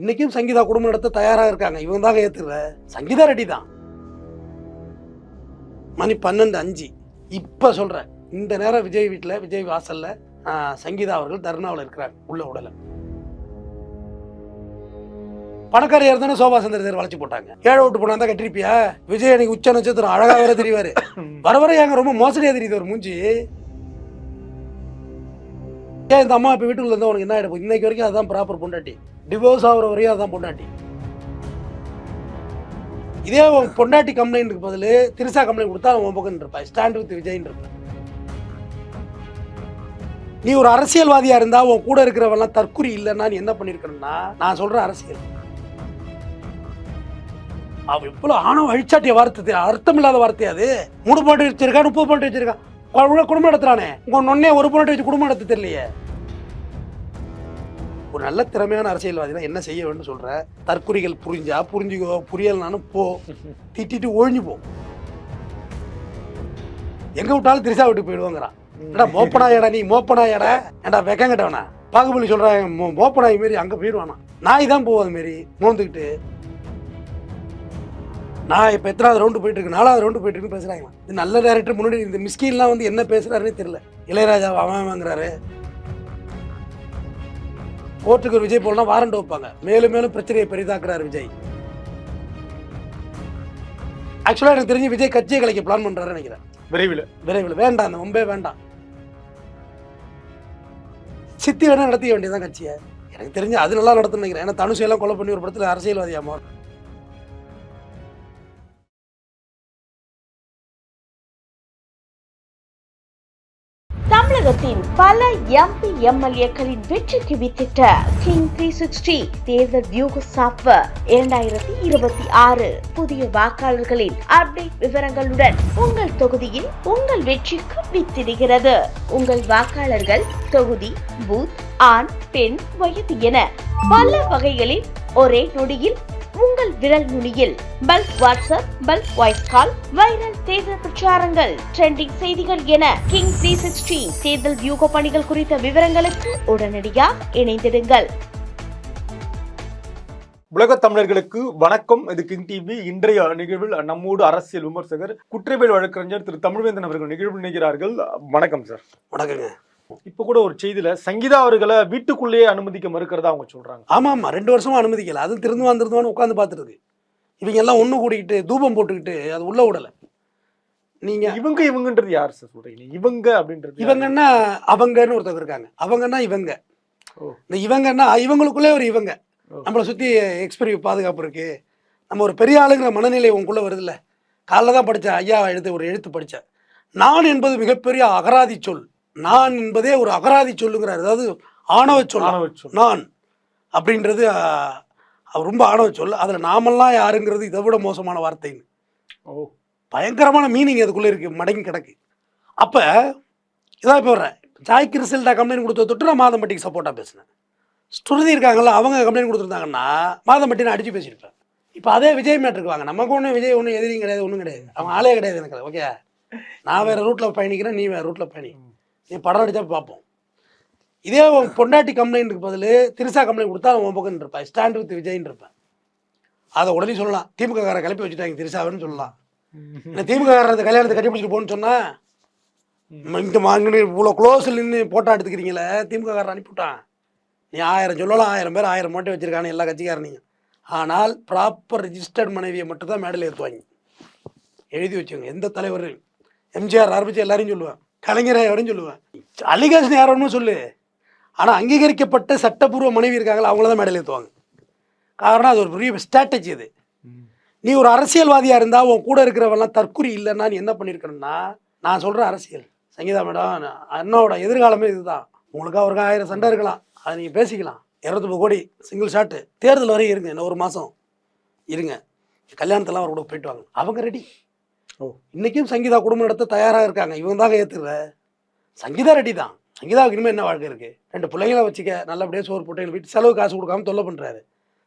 இன்னைக்கும் சங்கீதா குடும்பம் நடத்த தயாராக இருக்காங்க. இவங்க தாங்க ஏத்துற சங்கீதா ரெடி தான். மணி 12:05 இப்ப சொல்றேன். இந்த நேரம் விஜய் வீட்டில் விஜய் வாசல்ல சங்கீதா அவர்கள் தர்ணாவில் இருக்கிறாங்க. உள்ள உடல பணக்காரியார் தானே சோபா சந்திர வளைச்சு போட்டாங்க. ஏழை விட்டு போனா தான் கட்டிருப்பியா? விஜய் எனக்கு உச்ச நட்சத்திரம் அழகா வேற தெரிவாரு. வர வர ஏங்க ரொம்ப மோசடியா தெரியுது ஒரு மூஞ்சி. ஏன் இந்த அம்மா இப்ப வீட்டுக்குள்ள இருந்தா உனக்கு என்ன ஆயிடும்? இன்னைக்கு வரைக்கும் அதான் ப்ராப்பர் பொண்டாட்டி. டிவோர்ஸ் ஆகிற வரையும் அதான் பொண்டாட்டி. இதே பொண்டாட்டி கம்ப்ளைண்ட்டுக்கு பதில் திரிசா கம்ப்ளைண்ட் கொடுத்தா அவன் பக்கம் இருப்பா. ஸ்டாண்ட் வித் விஜய் இருப்ப. நீ ஒரு அரசியல்வாதியா இருந்தா உன் கூட இருக்கிறவெல்லாம் தற்குறி இல்லைன்னா நீ என்ன பண்ணிருக்கணும்னா, நான் சொல்ற அரசியல் அவ இவ்வளவு ஆணவ அழிச்சாட்டிய வார்த்தை, அர்த்தம் இல்லாத வார்த்தை. அது 3 பாட்டு வச்சிருக்கா, 30 பாட்டு வச்சிருக்கா, குடும்பம் நடத்துறானே. உங்க நொன்னே ஒரு பாட்டு வச்சு குடும்பம் நடத்த தெரியலையே. ஒரு நல்ல திறமையான அரசியல்வாதினா என்ன செய்ய வேண்டும் சொல்ற? தற்குறிகள் புரிஞ்சா புரிஞ்சுக்கோ, புரியலனாலும் போ, திட்டிட்டு ஒழிஞ்சு போ. எங்க விட்டாலும் திரிசா விட்டு போயிடுவாங்கிறான். ஏடா மோப்பனாயடா, நீ மோப்பனாயடா, ஏண்டா வெக்கங்கிட்டவனா பாகுபலி சொல்றாங்க. மோப்பனாய் மாரி அங்க போயிடுவானா? நாய் தான் போவோம் அது மாரி மோந்துக்கிட்டு. நான் இப்போ எத்தனாவது ரவுண்டு போயிட்டு இருக்கு, 4வது ரவுண்டு போயிட்டு இருக்குன்னு பேசுறாங்க. இது நல்ல டேரக்டர். முன்னாடி இந்த மிஸ்கின்லாம் வந்து என்ன பேசுறாருன்னு தெரியல. இளையராஜா அவங்கிறாரு. கோர்ட்டுக்கு விஜய் போலனா வாரண்ட் வைப்பாங்க. மேலும் மேலும் பிரச்சனையை பெரிதாக்குறாரு விஜய். ஆக்சுவலா எனக்கு தெரிஞ்சு விஜய் கட்சியை கலைக்க பிளான் பண்றாரு நினைக்கிறேன். விரைவில் வேண்டாம், அந்த மும்பே வேண்டாம். சித்தி வேணா நடத்திக்க வேண்டியதான் கட்சியை. எனக்கு தெரிஞ்சு அது நல்லா நடத்துன்னு நினைக்கிறேன். ஏன்னா தனுஷ் எல்லாம் கொலை பண்ணி ஒரு படத்துல அரசியல்வாதியாமா. தமிழகத்தின் பல எம்பி எம்எல்ஏக்களின் வெற்றிக்கு வித்திட்ட கிங் 360 தேர்தல் வியூக சாப்ட்வேர் 2026 புதிய வாக்காளர்களின் அப்டேட் விவரங்களுடன் உங்கள் தொகுதியில் உங்கள் வெற்றிக்கு வித்திடுகிறது. உங்கள் வாக்காளர்கள் தொகுதி, பூத், ஆண், பெண், வயது என பல வகைகளில் ஒரே நொடியில் உங்கள் விரல் நுனியில் bulk WhatsApp, bulk voice call, viral தேர்தல் பிரச்சாரங்கள், ட்ரெண்டிங் செய்திகள் என கிங் 360 தேர்தல் வியூக பணிகள் குறித்த விவரங்களுக்கு உடனடியாக இணைந்திடுங்கள். உலக தமிழர்களுக்கு வணக்கம். இது கிங் டிவி. இன்றைய நிகழ்வில் நம்மோடு அரசியல் விமர்சகர், குற்றவியல் வழக்கறிஞர் திரு தமிழ்வேந்தன் அவர்கள் நிகழ்வு நினைக்கிறார்கள். வணக்கம் சார். வணக்கங்க. இப்ப கூட ஒரு செய்தியில சங்கீதா அவர்களை வீட்டுக்குள்ளேயே அனுமதிக்க மறுக்கிறதா அவங்க சொல்றாங்க. ஆமா 2 வருஷமா அனுமதிக்கல. அது திருந்துவான்னு உட்காந்து பார்த்துருக்கு. இவங்க எல்லாம் ஒண்ணு கூடிக்கிட்டு தூபம் போட்டுக்கிட்டு அது உள்ள விடல. நீங்க இவங்கன்றது யார் சார் சொல்றீங்க? இவங்க அப்படின்றது இவங்கன்னா அவங்கன்னு ஒருத்தர் இருக்காங்க. அவங்கன்னா இவங்க. இந்த இவங்கன்னா இவங்களுக்குள்ளே ஒரு இவங்க. நம்மளை சுத்தி எக்ஸ்பீரியன்ஸ் பாதுகாப்பு இருக்கு. நம்ம ஒரு பெரிய ஆளுங்கிற மனநிலை உங்களுக்குள்ள வருது இல்ல. காலைல தான் படிச்ச ஐயா ஒரு எழுத்து படிச்சேன். நான் என்பது மிகப்பெரிய அகராதி சொல். நான் என்பதே ஒரு அகராதி சொல்லுங்கிறார். அதாவது ஆணவ சொல். நான் அப்படின்றது ரொம்ப ஆணவ சொல். அதில் நாமெல்லாம் யாருங்கிறது இதை விட மோசமான வார்த்தைன்னு. பயங்கரமான மீனிங் அதுக்குள்ளே இருக்கு, மடங்கி கிடக்கு. அப்போ இதான் இப்போ வர்றேன். ஜாய் கிறிஸ்டல்டா கம்ப்ளைண்ட் கொடுத்த தொட்டு நான் மாதம்பட்டிக்கு சப்போர்ட்டாக பேசினேன். ஸ்ருதி இருக்காங்கல்ல, அவங்க கம்ப்ளைண்ட் கொடுத்துருந்தாங்கன்னா மாதம்பட்டி நான் அடித்து பேசியிருப்பேன். இப்போ அதே விஜய் மேட்ருக்கு வாங்க. நமக்கு ஒன்றும் விஜய் ஒன்றும் எதிரியும் கிடையாது, ஒன்றும் கிடையாது. அவங்க ஆளே கிடையாது எனக்கு. ஓகே, நான் வேறு ரூட்டில் பயணிக்கிறேன், நீ வேறு ரூட்டில் பயணி. நீ படம் அடித்தா பார்ப்போம். இதே பொண்டாட்டி கம்ப்ளைண்ட்டுக்கு பதில் திரிசா கம்ப்ளைண்ட் கொடுத்தா அவன் பக்கம் இருப்பா. ஸ்டாண்ட் வித் விஜய்ன்னு இருப்பேன். அதை உடனே சொல்லலாம். திமுக காரை கிளப்பி வச்சுட்டாங்க திரிசாவுன்னு சொல்லலாம். திமுக காரத்தை கல்யாணத்தை கட்டி பிடிச்சிட்டு போகணுன்னு சொன்னால் இங்கே வாங்கினு இவ்வளோ க்ளோஸில் நின்று போட்டோ எடுத்துக்கிறீங்களே, திமுக காரன் அனுப்பிவிட்டான். நீ 1000 சொல்லலாம், 1000 பேர் 1000 மாட்டே வச்சுருக்கானு எல்லா கட்சிக்காரனையும். ஆனால் ப்ராப்பர் ரிஜிஸ்டர்ட் மனைவியை மட்டும் தான் மேடையில் ஏற்றுவாங்க. எழுதி வச்சுங்க. எந்த தலைவர், எம்ஜிஆர் ஆரம்பித்து எல்லாரையும் சொல்லுவேன், கலைஞரை அப்படின்னு சொல்லுவேன். அலிகேஷன் யாரோன்னு சொல்லு. ஆனால் அங்கீகரிக்கப்பட்ட சட்டப்பூர்வ மனைவி இருக்காங்களா, அவங்கள தான் மேடையில் ஏற்றுவாங்க. காரணம் அது ஒரு பெரிய ஸ்ட்ராட்டஜி. அது நீ ஒரு அரசியல்வாதியாக இருந்தால் உன் கூட இருக்கிறவெல்லாம் தற்குறி இல்லைன்னா நீ என்ன பண்ணியிருக்கணும்னா, நான் சொல்கிற அரசியல் சங்கீதா மேடம், அண்ணாவோட எதிர்காலமே இதுதான். உங்களுக்கு அவருக்கு 1000 சண்டை இருக்கலாம், அதை நீங்கள் பேசிக்கலாம். 230 கோடி சிங்கிள் ஷாட்டு. தேர்தல் வரையும் இருங்க, இன்னும் 1 மாதம் இருங்க. கல்யாணத்தெல்லாம் அவர் கூட போயிட்டு வாங்க. அவங்க ரெடி. இன்னைக்கும் சங்கீதா குடும்பம் நடத்த தயாராக இருக்காங்க. இவங்க தாங்க ஏற்றுற சங்கீதா ரெடி தான். சங்கீதாவுக்கு இனிமேல் என்ன வாழ்க்கை இருக்குது? 2 பிள்ளைங்களை வச்சுக்க, நல்லபடியாக சோறு போட்டு வீட்டு செலவு காசு கொடுக்காம தொல்லை பண்ணுறாரு.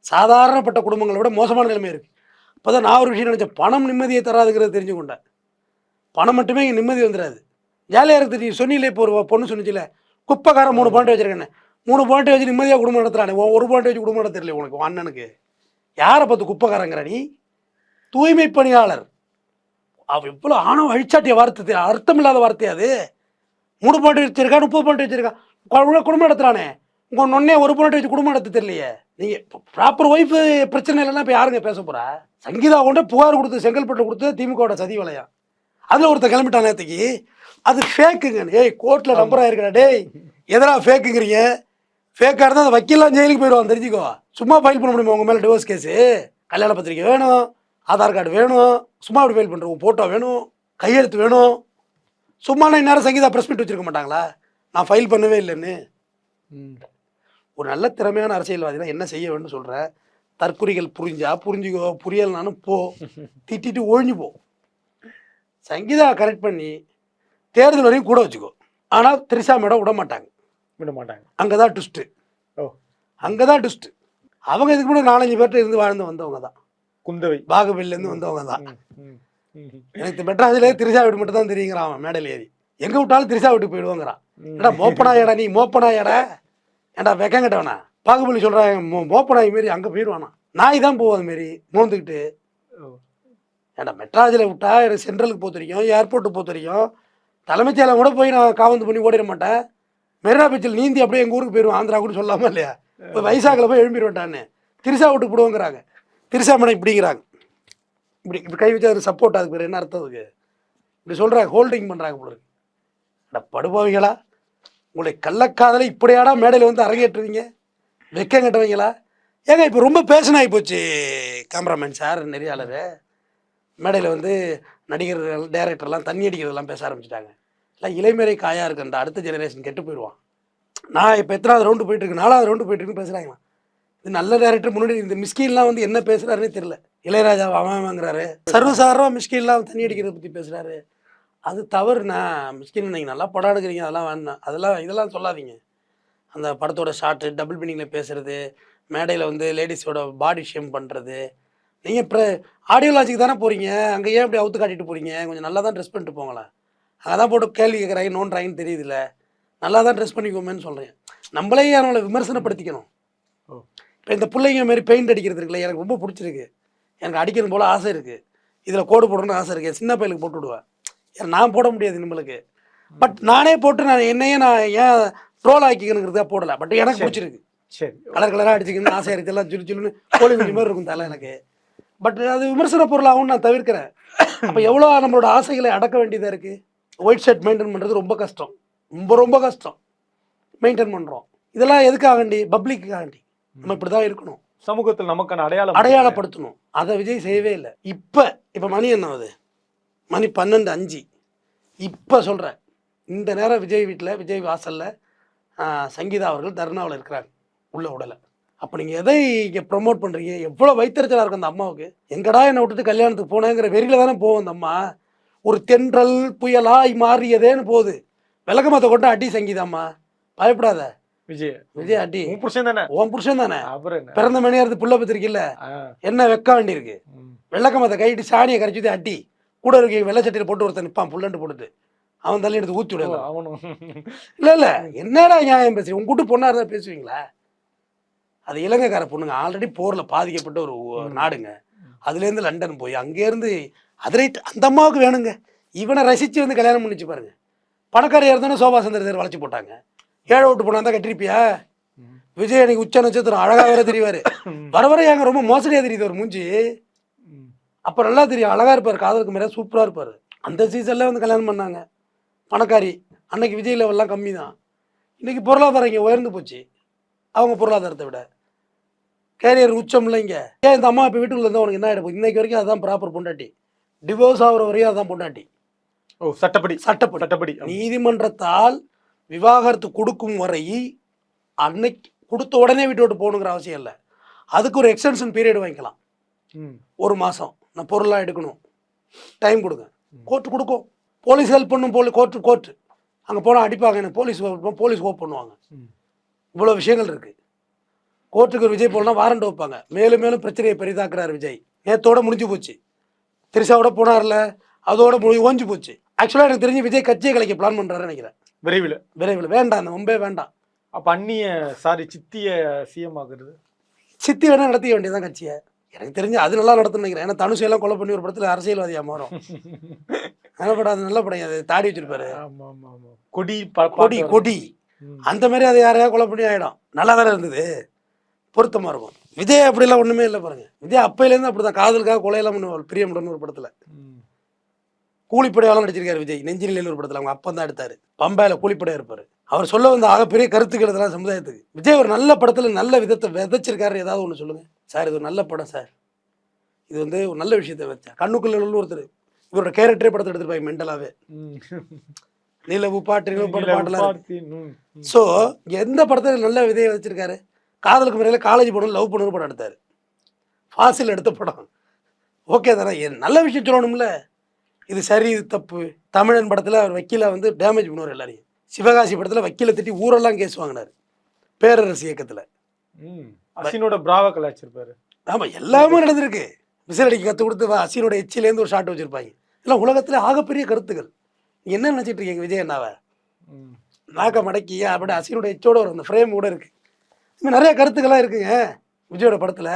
சாதாரணப்பட்ட குடும்பங்களை விட மோசமான நிலைமை இருக்குது. இப்போ தான் நான் ஒரு விஷயம் நினச்சேன். பணம் நிம்மதியை தராதுங்கிறது தெரிஞ்சு கொண்டேன். பணம் மட்டுமே இங்கே நிம்மதி வந்துடாது. ஜாலியாக இருக்குது. நீ சொன்னிலே இப்போ ஒரு பொண்ணு சொன்னிச்சில்ல, குப்பைக்காரன் 3 பாயிண்ட் வச்சுருக்கேன்னு. 3 பாயிண்ட் வச்சு நிம்மதியாக குடும்பம் நடத்துறானே, ஒரு பாயிண்ட் வச்சு குடும்பம் நடத்த தெரியல உனக்கு, உன் அண்ணனுக்கு. யாரை பார்த்து குப்பைக்காரங்கிற நீ? தூய்மை பணியாளர். அவ எவ்வளோ ஆணவம் அழிச்சாட்டிய வார்த்தை, அர்த்தம் இல்லாத வார்த்தை அது. 3 பாயிண்ட் வச்சிருக்கா, 30 பாயிண்ட் வச்சிருக்கா, குடும்பம் நடத்துறானே. உங்கள் நொன்னே 1 பாயிண்ட் வச்சு குடும்பம் நடத்த தெரியலையே. நீங்கள் ப்ராப்பர் ஒய்ஃபு பிரச்சனை இல்லைன்னா இப்போ யாருங்க பேச போகிறா? சங்கீதா கொண்டு புகார் கொடுத்து செங்கல்பட்டு கொடுத்து திமுகவோட சதி வலையம். அதில் ஒருத்தர் கிளம்பிட்டான் நேற்றுக்கு. அது ஃபேக்குங்க. ஏய் கோர்ட்டில் நம்பர் ஆயிருக்கா டேய், எதனா ஃபேக்குங்கிறீங்க? ஃபேக்காக இருந்தால் அந்த வக்கீல்லாம் ஜெயிலுக்கு போயிடுவான், தெரிஞ்சுக்கோ. சும்மா ஃபைல் பண்ண முடியுமா உங்கள் மேலே டிவோர்ஸ் கேஸு? கல்யாண பத்திரிக்கை வேணும், ஆதார் கார்டு வேணும், சும்மா அப்படி ஃபைல் பண்ணுறோம், ஃபோட்டோ வேணும், கையெழுத்து வேணும். சும்மா நான் இந்நேரம் சங்கீதா ப்ரெஸ் மீட் வச்சுருக்க மாட்டாங்களா நான் ஃபைல் பண்ணவே இல்லைன்னு? ஒரு நல்ல திறமையான அரசியல்வாதினா என்ன செய்ய வேண்டும் சொல்கிறேன். தற்குறிகள் புரிஞ்சுக்கோ, புரியலனாலும் போ, திட்டிட்டு ஒழிஞ்சு போ. சங்கீதா கரெக்ட் பண்ணி தேர்தல் வரையும் கூட வச்சுக்கோ. ஆனால் திரிஷா மேடம் விட மாட்டாங்க. அங்கே தான் ட்விஸ்ட்டு. அங்கே தான் ட்விஸ்ட்டு. அவங்க இதுக்கு கூட 4-5 பேர்கிட்ட இருந்து வாழ்ந்து வந்தவங்க தான். குந்தவை பாகுபலிலேருந்து வந்தவங்க தான். எனக்கு மெட்ராஸ்லேயே திரிஷா வீடு மட்டும் தான் தெரியுங்கிறான் அவன் மேடையில் ஏறி. எங்கே விட்டாலும் திரிஷா வீட்டுக்கு போயிடுவோங்கிறான். ஏடா மோப்பனாயடா நீ, மோப்பனாயடா ஏன்டா வெக்கங்கிட்டவனா? பாகுபலி சொல்கிறாங்க மோப்பனாய் மாரி அங்கே போயிடுவானா. நாய் தான் போவோம் அதுமாரி மோந்துக்கிட்டு. ஏன்டா மெட்ராஸில் விட்டா எனக்கு சென்ட்ரலுக்கு போக தெரியும், ஏர்போர்ட்டுக்கு போக தெரியும், தலைமைச் செயலம் கூட போய் நான் காவந்து பண்ணி ஓடிட மாட்டேன். மெரினா பீச்சில் நீந்தி அப்படியே எங்கள் ஊருக்கு போயிடுவோம், ஆந்திரா கூட சொல்லாமல் இல்லையா? இப்போ வைசாக்கில் போய் எழும்பிடுவேன்ட்டான்னு திரிஷா வீட்டுக்கு போடுவோங்கிறாங்க. திரிஷா மேடம் இப்படிங்கிறாங்க. இப்படி கை வச்சு அது சப்போர்ட். அதுக்கு பேர் என்ன அர்த்தம்? அதுக்கு இப்படி சொல்கிறாங்க, ஹோல்டிங் பண்ணுறாங்க போல இருக்கு. அட படுபாவிகளா, உங்களுடைய கள்ளக்காதலை இப்படியாடா மேடையில் வந்து அரங்கேற்றுவீங்க? வெக்கம் கட்டுவீங்களா? ஏங்க இப்போ ரொம்ப பேஷன் ஆகி போச்சு கேமராமேன் சார், நெறியாளர். மேடையில் வந்து நடிகர்கள் டைரக்டர்லாம் தண்ணி அடிக்கிறதெல்லாம் பேச ஆரம்பிச்சிட்டாங்க. இல்லை இளைமறை காயாக இருக்கு, அந்த அடுத்த ஜெனரேஷன் கெட்டு போயிடுவான். நான் இப்போ எத்தனாவது ரவுண்டு போயிட்டுருக்கு, 4வது ரவுண்டு போயிட்டுருக்குன்னு பேசுகிறாங்களா? இது நல்ல டேரக்டர் முன்னாடி இந்த மிஸ்கின்லாம் வந்து என்ன பேசுகிறாருன்னே தெரியல. இளையராஜா அவங்கிறாரு, சர்வசாதாரணமாக மிஸ்கின்லாம் தண்ணி அடிக்கிறத பற்றி பேசுகிறாரு. அது தவறுண்ணா. மிஸ்கின் நீங்கள் நல்லா படம் எடுக்கிறீங்க, அதெல்லாம் வேணாம், இதெல்லாம் சொல்லாதீங்க. அந்த படத்தோட ஷார்ட்டு டபுள் மீனிங்கில் பேசுகிறது, மேடையில் வந்து லேடிஸோட பாடி ஷேம் பண்ணுறது. நீங்கள் இப்போ ஆடியோலாஜிக்கு தானே போகிறீங்க, அங்கே ஏன் இப்படி அவுத்து காட்டிட்டு போகிறீங்க? கொஞ்சம் நல்லா தான் ட்ரெஸ் பண்ணிட்டு போங்களேன். அங்கே தான் போட்டு கேள்வி கேட்குறாங்க, நோன்றாங்கன்னு தெரியுதுல்ல. நல்லா தான் ட்ரெஸ் பண்ணிக்கோமேன்னு சொல்கிறேன். நம்மளே அவங்கள விமர்சனப்படுத்திக்கணும். இப்போ இந்த பிள்ளைங்க மாரி பெயிண்ட் அடிக்கிறது இருக்குல்ல, எனக்கு ரொம்ப பிடிச்சிருக்கு. எனக்கு அடிக்கணும் போல் ஆசை இருக்குது, இதில் கோடு போடணும்னு ஆசை இருக்குது. சின்ன பையனுக்கு போட்டு விடுவேன், ஏன்னா நான் போட முடியாது நம்மளுக்கு. பட் நானே போட்டு நான் என்னையே நான் ஏன் ட்ரோல் ஆக்கிக்கணுங்கிறதா போடலை. பட் எனக்கு பிடிச்சிருக்கு. சரி, கலர் கலராக அடிச்சிக்கணும்னு ஆசையாக இருக்குது. எல்லாம் சுருன்னு கோழி குஞ்சு மாதிரி இருக்கும் தலை எனக்கு. பட் அது விமர்சன பொருளாகவும் நான் தவிர்க்கிறேன். அப்போ எவ்வளோ நம்மளோட ஆசைகளை அடக்க வேண்டியதாக இருக்குது. ஒயிட் ஷர்ட் மெயின்டைன் பண்ணுறது ரொம்ப கஷ்டம், ரொம்ப கஷ்டம் மெயின்டைன் பண்ணுறோம். இதெல்லாம் எதுக்காகண்டி? பப்ளிக்காகண்டி. நம்ம இப்படி தான் இருக்கணும், சமூகத்தில் நமக்கான அடையாளப்படுத்தணும். அதை விஜய் செய்யவே இல்லை. இப்போ மணி என்ன ஆகுது? மணி 12:05. இப்போ சொல்கிறேன், இந்த நேரம் விஜய் வீட்டில், விஜய் வாசலில் சங்கீதா அவர்கள் தர்ணாவில் இருக்கிறாங்க, உள்ள உடலை. அப்போ நீங்கள் எதை இங்கே ப்ரொமோட் பண்ணுறீங்க? எவ்வளோ வைத்தறிச்சலாக இருக்கும் அந்த அம்மாவுக்கு. எங்கடா என்னை விட்டுட்டு கல்யாணத்துக்கு போனேங்கிற வெறியில் தானே போகும் அந்த அம்மா. ஒரு தென்றல் புயலாய் மாறியதேன்னு போகுது. விளக்கமாத்த கொண்டு அடி சங்கீதாம்மா, பயப்படாத. விஜய் அடி. உன் புருஷன் தானே, பிறந்த மணியா இருந்து புள்ள பத்திரிக்கையில் என்ன வைக்க வேண்டியிருக்கு? விளக்கமாத்த கைட்டு சாணியை கரைச்சி அடி. கூட இருக்க வெள்ளை சட்டியில் போட்டு ஒருத்தன் நிற்பான் புல்லண்டு போட்டுட்டு, அவன் தள்ளி எடுத்து ஊற்றி விட. இல்லை என்னடா நியாயம் பேசுறீங்க? உங்க கூட்டு பொண்ணா இருந்தால் பேசுவீங்களா? அது இலங்கைக்கார பொண்ணுங்க, ஆல்ரெடி போரில் பாதிக்கப்பட்ட ஒரு நாடுங்க. அதுலேருந்து லண்டன் போய் அங்கேருந்து அது ரைட், அந்த அம்மாவுக்கு வேணுங்க. இவனை ரசித்து வந்து கல்யாணம் பண்ணிச்சு பாருங்க. பணக்காரியாக இருந்தானே சோபா சந்திர வளைச்சி போட்டாங்க. ஏழை விட்டு போனா தான் கட்டிருப்பியா? விஜய் அன்னைக்கு உச்ச நட்சத்திரம் அழகாக வேற தெரிவார். வர ஏங்க ரொம்ப மோசடியாக தெரியுது ஒரு மூஞ்சி. அப்போ நல்லா தெரியும், அழகாக இருப்பார், காதலுக்கு மேலே சூப்பராக இருப்பார். அந்த சீசனில் வந்து கல்யாணம் பண்ணாங்க. பணக்காரி. அன்னைக்கு விஜய் லெவல்லாம் கம்மி தான். இன்றைக்கி பொருளாதாரம் இங்கே உயர்ந்து போச்சு, அவங்க பொருளாதாரத்தை விட. கேரியர் உச்சம் இல்லைங்க. ஏன் இந்த அம்மா இப்போ வீட்டுக்குள்ள இருந்தால் உனக்கு என்ன ஆகிடும்? இன்னைக்கு வரைக்கும் அதுதான் ப்ராப்பர் பொண்டாட்டி. டிவோர்ஸ் ஆகிற வரையும் அதுதான் பொண்டாட்டி. சட்டப்படி நீதிமன்றத்தால் விவாகரத்து கொடுக்கும் வரை அன்னைக்கு கொடுத்த உடனே வீட்டு விட்டு போகணுங்கிற அவசியம் இல்லை. அதுக்கு ஒரு எக்ஸ்டென்ஷன் பீரியட் வாங்கிக்கலாம். 1 மாதம் நான் பொருளாக எடுக்கணும், டைம் கொடுங்க. கோர்ட்டு கொடுக்கும், போலீஸ் ஹெல்ப் பண்ணும். கோர்ட்டு அங்கே போனால் அடிப்பாங்க, எனக்கு போலீஸ் ஹோப் பண்ணுவாங்க. இவ்வளோ விஷயங்கள் இருக்குது. கோர்ட்டுக்கு விஜய் போனால் வாரண்ட் வைப்பாங்க. மேலும் மேலும் பிரச்சனையை பெரிதாக்குறாரு விஜய். நேற்றோட முடிஞ்சு போச்சு. திரிஷாவோட போனார்ல, அதோட ஓஞ்சு போச்சு. ஆக்சுவலாக எனக்கு தெரிஞ்சு விஜய் கட்சியை கலைக்க பிளான் பண்ணுறாரு நினைக்கிறேன். விரைவில் வேண்டாம், அந்த மும்பே வேண்டாம். அப்ப சித்திய சிஎம் ஆகுறது சித்தி வேணா நடத்திக்க வேண்டியதான் கட்சியை. எனக்கு தெரிஞ்சு அது நல்லா நடத்துன்னு நினைக்கிறேன். ஏன்னா தனுஷ் எல்லாம் கொலை பண்ணி ஒரு படத்துல அரசியல்வாதியா மாறும். நல்ல படம், அது நல்ல படம். அது தாடி வச்சிருப்பாரு, கொடி கொடி அந்த மாதிரி அதை யாரையா கொலை பண்ணி ஆயிடும். நல்லா தானே இருந்தது, பொருத்தமா இருக்கும். விஜய் அப்படிலாம் ஒண்ணுமே இல்லை பாருங்க. விஜய் அப்பையிலேருந்து அப்படிதான், காதலுக்காக கொலையெல்லாம் பண்ணுவாள். பிரியமுடன் ஒரு படத்துல கூலிப்படையாலும் நடிச்சிருக்காரு விஜய். நெஞ்சினில் ஒரு படத்துல அவங்க அப்பன் தான் எடுத்தாரு. பம்பாயில கூலிப்படையா இருப்பாரு. அவர் சொல்ல வந்த ஆகப்பெரிய கருத்துக்கள் இதெல்லாம் சமுதாயத்துக்கு. விஜய் ஒரு நல்ல படத்துல நல்ல விதத்தை விதைச்சிருக்காரு. ஏதாவது ஒண்ணு சொல்லுங்க சார், இது ஒரு நல்ல படம் சார், இது வந்து ஒரு நல்ல விஷயத்த வச்சா. கண்ணுக்குள்ள ஒருத்தர் இவரோட கேரக்டரே படத்தை எடுத்துருப்பாங்க மென்டலாவே. நிலவு பாட்டுலாம். ஸோ எந்த படத்துல நல்ல விதையை வச்சிருக்காரு? காதலுக்கு முறையில காலேஜ் படம், லவ் பண்ணு படம் எடுத்தாரு. ஃபாசில் எடுத்த படம் ஓகே தானே, நல்ல விஷயம் சொல்லணும்ல. இது சரி இது தப்பு. தமிழன் படத்துல அவர் வக்கீல வந்து டேமேஜ் பண்ணுவார் எல்லாரையும். சிவகாசி படத்துல வக்கீல திட்டி ஊரெல்லாம் கேஸ் வாங்கினாரு பேரரசு இயக்கத்துல. அசினோட பிராவ கலாச்சிருப்பாரு. ஆமா, எல்லாமே நடந்திருக்கு. விசிலடிக்கு கத்து கொடுத்து அசினோட எச்சிலேருந்து ஒரு ஷாட் வச்சிருப்பாங்க. எல்லாம் உலகத்துல ஆகப்பெரிய கருத்துக்கள். என்ன நினைச்சிட்டு இருக்கீங்க விஜய் அண்ணாவை? நாக்க மடக்கி அப்படி அசினோட எச்சோட ஒரு அந்த ஃப்ரேம் கூட இருக்கு. இன்னும் நிறைய கருத்துக்கள்லாம் இருக்குங்க விஜயோட படத்துல.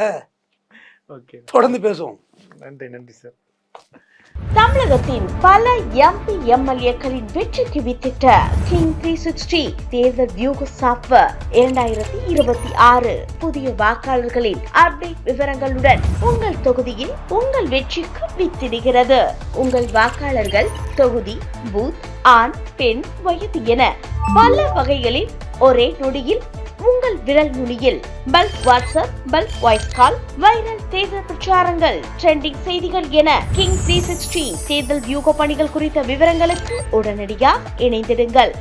தொடர்ந்து பேசுவோம். நன்றி சார். தமிழகத்தின் பல எம்பி எம்எல்ஏக்களின் வெற்றிக்கு வித்திட்ட கிங் 360 தேர்தல் வியூக சாப்ட்வேர் 2026 புதிய வாக்காளர்களின் அப்டேட் விவரங்களுடன் உங்கள் தொகுதியில் உங்கள் வெற்றிக்கு வித்திடுகிறது. உங்கள் வாக்காளர்கள் தொகுதி, பூத், ஆண், பெண், வயது என பல வகைகளில் ஒரே நொடியில் உங்கள் விரல் நுனியில் bulk WhatsApp, bulk voice call, viral தேர்தல் பிரச்சாரங்கள், ட்ரெண்டிங் செய்திகள் என கிங் 360 தேர்தல் வியூக பணிகள் குறித்த விவரங்களுக்கு உடனடியாக இணைந்திடுங்கள்.